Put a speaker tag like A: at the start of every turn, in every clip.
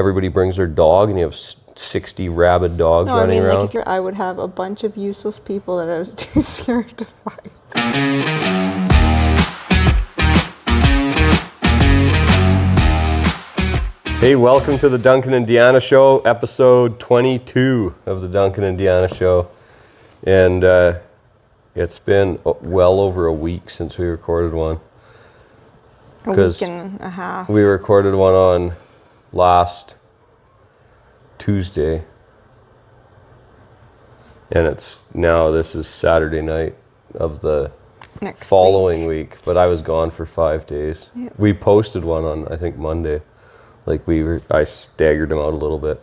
A: everybody brings their dog and you have 60 rabid dogs running around.
B: Like if I would have a bunch of useless people that I was too scared to fight.
A: Hey, welcome to the Duncan and Deanna Show, episode 22 of the Duncan and Deanna Show. And it's been well over a week since we recorded one.
B: A week and a half.
A: We recorded one on last Tuesday. And this is Saturday night of the following week. But I was gone for 5 days. Yeah. We posted one on, I think, Monday. I staggered them out a little bit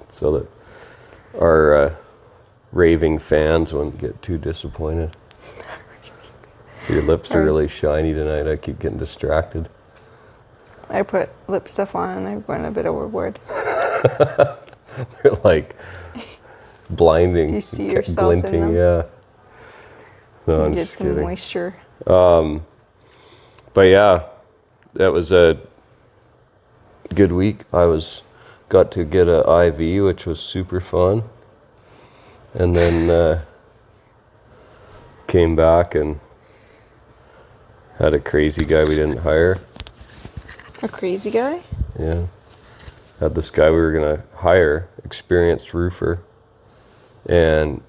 A: so that our raving fans wouldn't get too disappointed. Your lips are really shiny tonight. I keep getting distracted.
B: I put lip stuff on and I went a bit overboard.
A: They're like blinding.
B: You see yourself
A: glinting,
B: in them?
A: Yeah. No, I'm
B: get
A: just
B: some
A: kidding.
B: moisture.
A: But yeah, that was a good week. I got to get an IV, which was super fun, and then came back and had a crazy guy we didn't hire.
B: A crazy guy?
A: Yeah, had this guy we were gonna hire, experienced roofer, and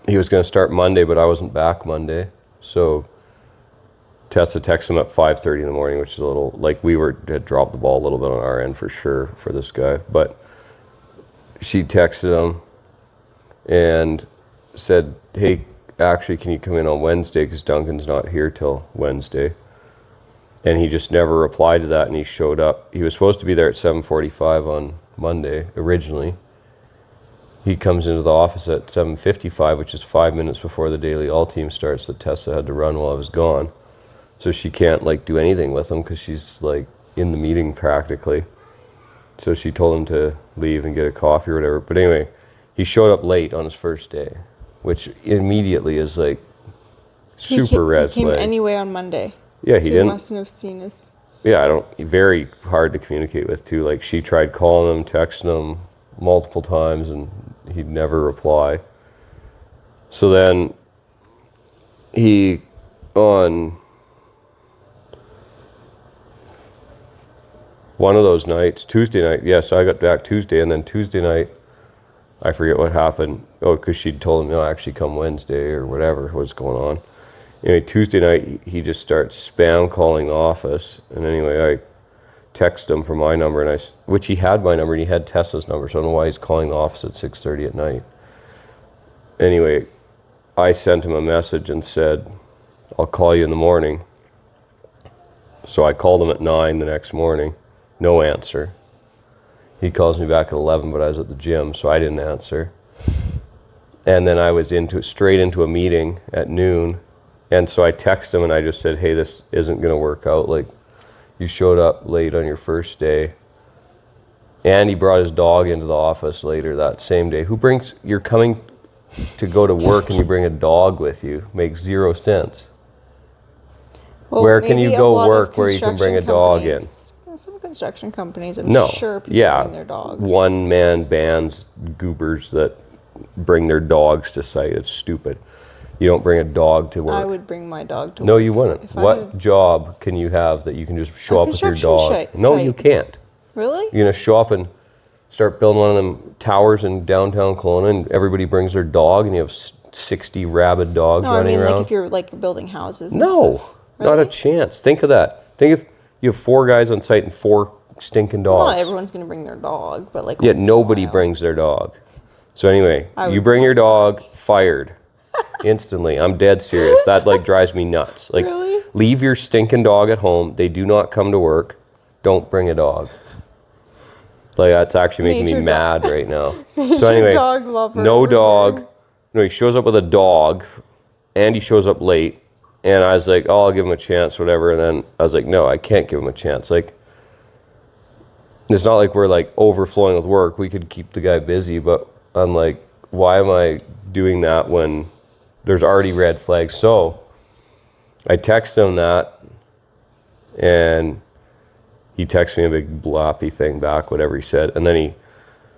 A: he was gonna start Monday, but I wasn't back Monday, so Tessa texted him at 5:30 in the morning, which is a little, like we had dropped the ball a little bit on our end for sure for this guy. But she texted him and said, hey, actually, can you come in on Wednesday? Because Duncan's not here till Wednesday. And he just never replied to that, and he showed up. He was supposed to be there at 7:45 on Monday originally. He comes into the office at 7:55, which is 5 minutes before the daily all team starts that Tessa had to run while I was gone. So she can't do anything with him because she's in the meeting practically. So she told him to leave and get a coffee or whatever. But anyway, he showed up late on his first day, which immediately is super red flag.
B: He came anyway on Monday.
A: Yeah,
B: he
A: didn't.
B: Mustn't have seen us.
A: Yeah, very hard to communicate with too. She tried calling him, texting him multiple times, and he'd never reply. So then he on one of those nights, Tuesday night, so I got back Tuesday, and then Tuesday night, I forget what happened. Oh, because she'd told him, no, actually come Wednesday or whatever was going on. Anyway, Tuesday night, he just starts spam calling the office. And anyway, I text him from my number, which he had my number, and he had Tessa's number, so I don't know why he's calling the office at 6:30 at night. Anyway, I sent him a message and said, I'll call you in the morning. So I called him at 9 the next morning. No answer. He calls me back at 11, but I was at the gym, so I didn't answer. And then I was straight into a meeting at noon. And so I texted him and I just said, hey, this isn't going to work out. You showed up late on your first day. And he brought his dog into the office later that same day. You're coming to go to work and you bring a dog with you. Makes zero sense.
B: Well,
A: where can you go work where you can bring a dog in?
B: Some construction companies, I'm sure people bring their dogs.
A: One-man bands, goobers that bring their dogs to site. It's stupid. You don't bring a dog to work.
B: I would bring my dog to work.
A: No, you wouldn't. What job can you have that you can just show up with your dog? No, you can't.
B: Really?
A: You're going to show up and start building one of them towers in downtown Kelowna, and everybody brings their dog, and you have 60 rabid dogs running around?
B: If you're building houses and
A: No,
B: stuff.
A: Not a chance. Think of that. Think if you have 4 guys on site and 4 stinking dogs.
B: Well, not everyone's going to bring their dog, but
A: Yeah, nobody brings their dog. So anyway, you bring your dog, fired. Instantly. I'm dead serious. That drives me nuts.
B: Really?
A: Leave your stinking dog at home. They do not come to work. Don't bring a dog. That's actually making me mad right now. So anyway,
B: dog lover
A: no dog. No, he shows up with a dog, and he shows up late. And I was like, oh, I'll give him a chance, whatever. And then I was like, no, I can't give him a chance. It's not like we're overflowing with work. We could keep the guy busy, but I'm like, why am I doing that when there's already red flags? So I text him that, and he texts me a big bloppy thing back, whatever he said, and then he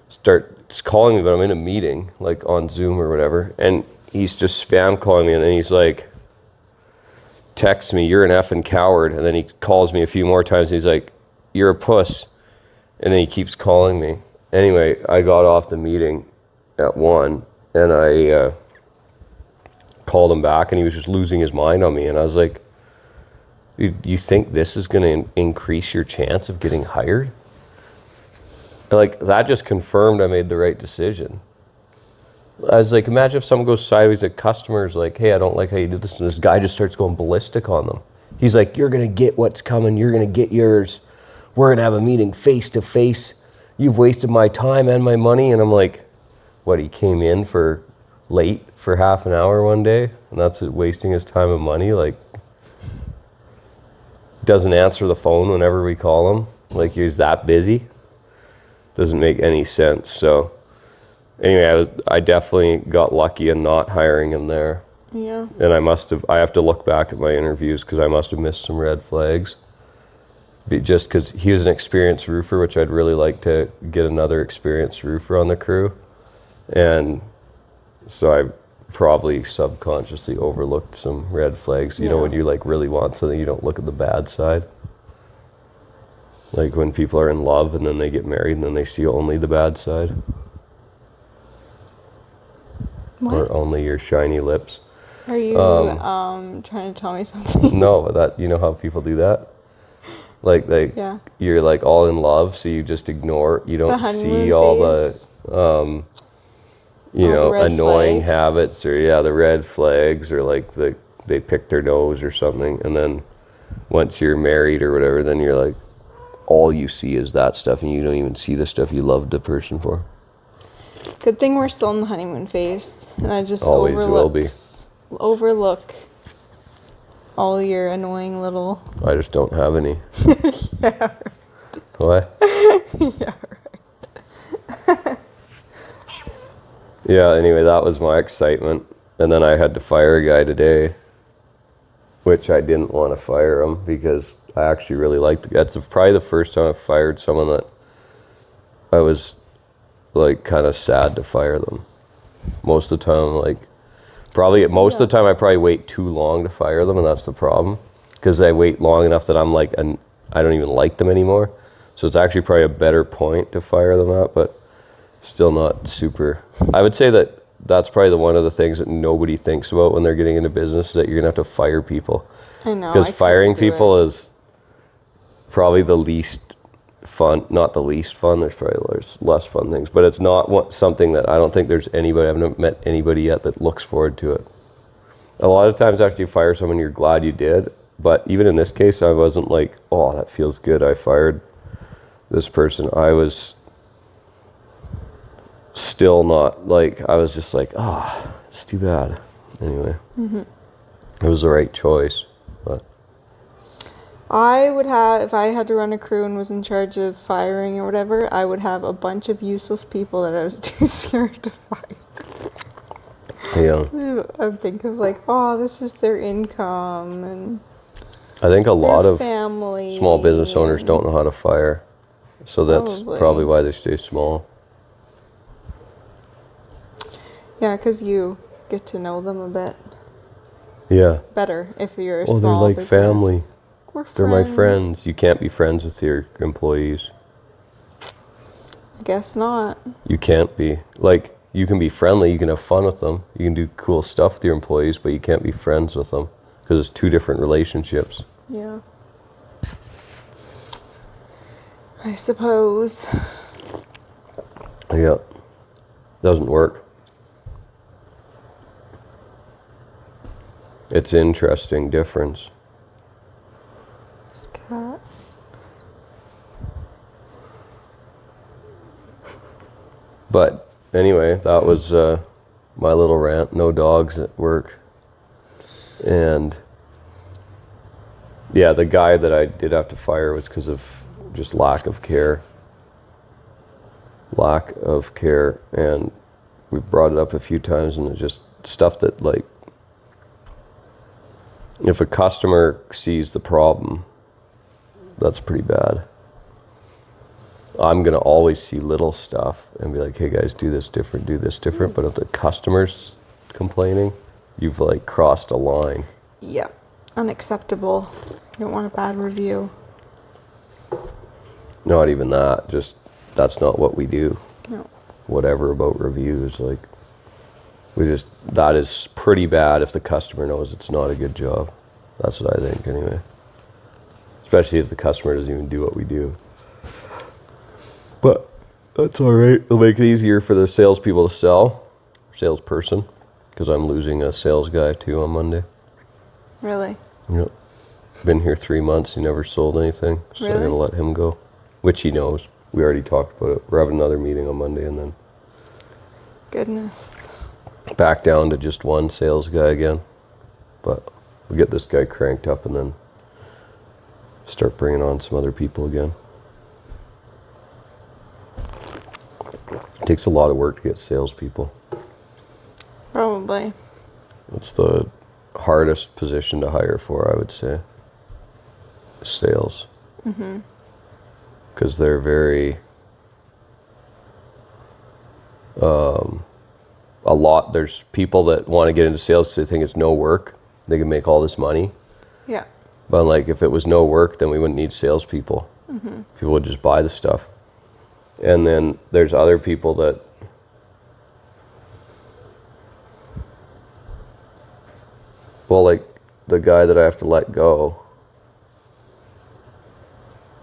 A: starts calling me, but I'm in a meeting, like on Zoom or whatever, and he's just spam calling me, and then he's like, texts me, "You're an effing coward," and then he calls me a few more times, and he's like, "You're a puss," and then he keeps calling me. Anyway, I got off the meeting at 1, and I called him back, and he was just losing his mind on me, and I was like, you think this is going to increase your chance of getting hired? Like, that just confirmed I made the right decision. I was like, imagine if someone goes sideways at customers, like, "Hey, I don't like how you did this," and this guy just starts going ballistic on them. He's like, "You're going to get what's coming. You're going to get yours. We're going to have a meeting face to face. You've wasted my time and my money." And I'm like, what, he came in for late for half an hour one day, and that's it, wasting his time and money? Like, doesn't answer the phone whenever we call him, like he's that busy. Doesn't make any sense. So anyway, I definitely got lucky in not hiring him there.
B: Yeah.
A: And I have to look back at my interviews because I must have missed some red flags. Just because he was an experienced roofer, which I'd really like to get another experienced roofer on the crew. And so I probably subconsciously overlooked some red flags. You know, when you like really want something, you don't look at the bad side. Like when people are in love and then they get married and then they see only the bad side.
B: What?
A: Or only your shiny lips.
B: Are you trying to tell me something?
A: No, that, you know how people do that? Like you're like all in love, so you just ignore, you don't see all
B: phase.
A: the you
B: all
A: know,
B: the
A: annoying
B: flags.
A: habits, or the red flags, or like they pick their nose or something, and then once you're married or whatever, then you're like, all you see is that stuff, and you don't even see the stuff you loved the person for.
B: Good thing we're still in the honeymoon phase, and I just
A: Always will be.
B: overlook all your annoying little.
A: I just don't have any.
B: Yeah.
A: What?
B: Yeah.
A: Yeah, anyway, that was my excitement. And then I had to fire a guy today, which I didn't want to fire him because I actually really liked the guy. That's probably the first time I've fired someone that I was like kind of sad to fire them. Most of the time, like, most of the time I probably wait too long to fire them, and that's the problem. Because I wait long enough that I'm like, and I don't even like them anymore. So it's actually probably a better point to fire them at, but still not super. I would say that that's probably one of the things that nobody thinks about when they're getting into business, is that you're going to have to fire people.
B: I know.
A: Because firing people is probably the least fun, not the least fun, there's probably less fun things, but it's not something that I don't think there's anybody, I've never met anybody yet that looks forward to it. A lot of times after you fire someone, you're glad you did, but even in this case, I wasn't like, oh, that feels good, I fired this person. I was still not, like, I was just like, it's too bad. Anyway, It was the right choice, but
B: I would have, if I had to run a crew and was in charge of firing or whatever, I would have a bunch of useless people that I was too scared to fire.
A: yeah.
B: I would think of like, oh, this is their income, and
A: I think a lot of
B: family,
A: small business owners don't know how to fire, so that's probably why they stay small.
B: Yeah, because you get to know them a bit
A: Yeah.
B: better if you're a
A: Oh,
B: small
A: they're like
B: business.
A: family.
B: We're
A: They're my
B: friends.
A: friends. You can't be friends with your employees.
B: I guess not.
A: You can't be. Like, you can be friendly, you can have fun with them, you can do cool stuff with your employees, but you can't be friends with them because it's two different relationships.
B: Yeah. I suppose.
A: Yeah. Doesn't work. It's interesting difference.
B: This cat.
A: But anyway, that was my little rant. No dogs at work. And yeah, the guy that I did have to fire was because of just lack of care. Lack of care. And we've brought it up a few times, and it's just stuff that, like, if a customer sees the problem, that's pretty bad. I'm going to always see little stuff and be like, hey guys, do this different. But if the customer's complaining, you've like crossed a line.
B: Yep. Unacceptable. You don't want a bad review.
A: Not even that, just that's not what we do.
B: No.
A: Whatever about reviews, like that is pretty bad if the customer knows it's not a good job. That's what I think anyway. Especially if the customer doesn't even do what we do. But that's all right. It'll make it easier for the salespeople to sell, salesperson, because I'm losing a sales guy too on Monday.
B: Really?
A: Yep. Been here 3 months. He never sold anything, so
B: Really?
A: I gotta let him go, which he knows. We already talked about it. We're having another meeting on Monday, and then
B: Goodness.
A: back down to just one sales guy again. But we'll get this guy cranked up and then start bringing on some other people again. It takes a lot of work to get salespeople.
B: Probably.
A: It's the hardest position to hire for, I would say. Sales. Mm-hmm. Because they're very... there's people that want to get into sales because they think it's no work. They can make all this money.
B: Yeah.
A: But like, if it was no work, then we wouldn't need salespeople. Mm-hmm. People would just buy the stuff. And then there's other people that like the guy that I have to let go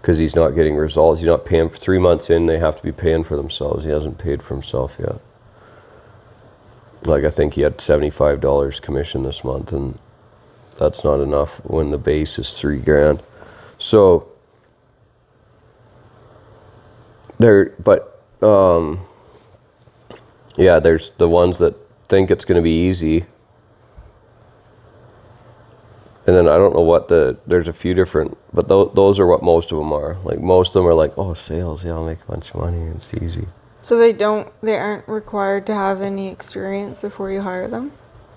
A: because he's not getting results. He's not paying for 3 months in. They have to be paying for themselves. He hasn't paid for himself yet. Like, I think he had $75 commission this month, and that's not enough when the base is $3,000. So there's the ones that think it's going to be easy. And then I don't know there's a few different, but those are what most of them are. Like, most of them are like, oh, sales, yeah, I'll make a bunch of money, and it's easy.
B: So they aren't required to have any experience before you hire them?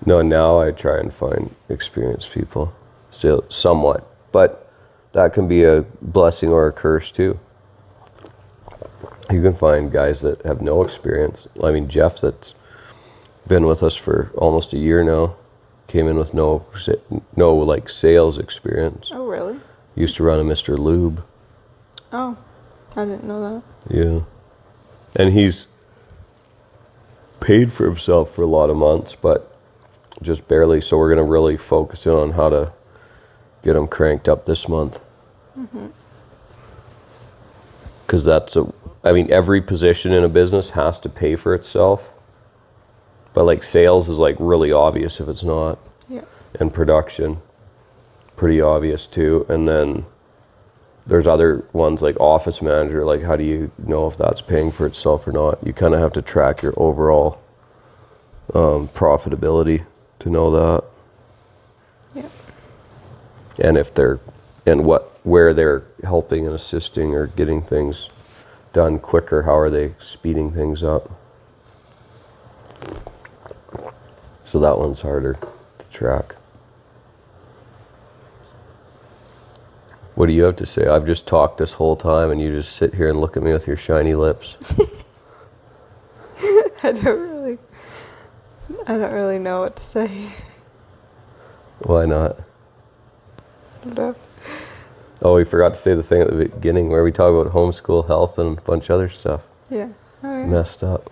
A: No, now I try and find experienced people, so somewhat. But that can be a blessing or a curse too. You can find guys that have no experience. I mean, Jeff, that's been with us for almost a year now, came in with no like sales experience.
B: Oh, really?
A: Used to run a Mr. Lube.
B: Oh, I didn't know that.
A: Yeah. And he's paid for himself for a lot of months, but just barely. So we're going to really focus in on how to get him cranked up this month. Because every position in a business has to pay for itself. But like, sales is like really obvious if it's not.
B: Yeah.
A: And production, pretty obvious too. And then there's other ones like office manager. Like, how do you know if that's paying for itself or not? You kind of have to track your overall profitability to know that. Yeah. And where they're helping and assisting or getting things done quicker, how are they speeding things up? So that one's harder to track. What do you have to say? I've just talked this whole time and you just sit here and look at me with your shiny lips.
B: I don't really know what to say.
A: Why not?
B: I don't know.
A: Oh, we forgot to say the thing at the beginning where we talk about homeschool, health, and a bunch of other stuff.
B: Yeah. All right.
A: Messed up.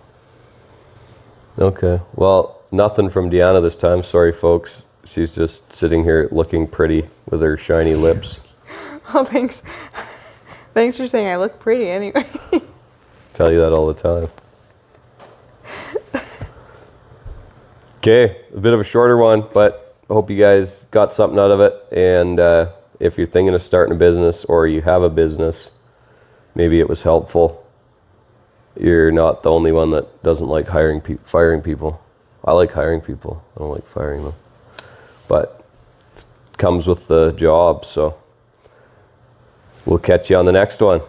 A: Okay. Well, nothing from Deanna this time. Sorry, folks. She's just sitting here looking pretty with her shiny lips.
B: Well, thanks. Thanks for saying I look pretty anyway.
A: Tell you that all the time. Okay, a bit of a shorter one, but I hope you guys got something out of it. And if you're thinking of starting a business or you have a business, maybe it was helpful. You're not the only one that doesn't like firing people. I like hiring people. I don't like firing them. But it comes with the job, so we'll catch you on the next one.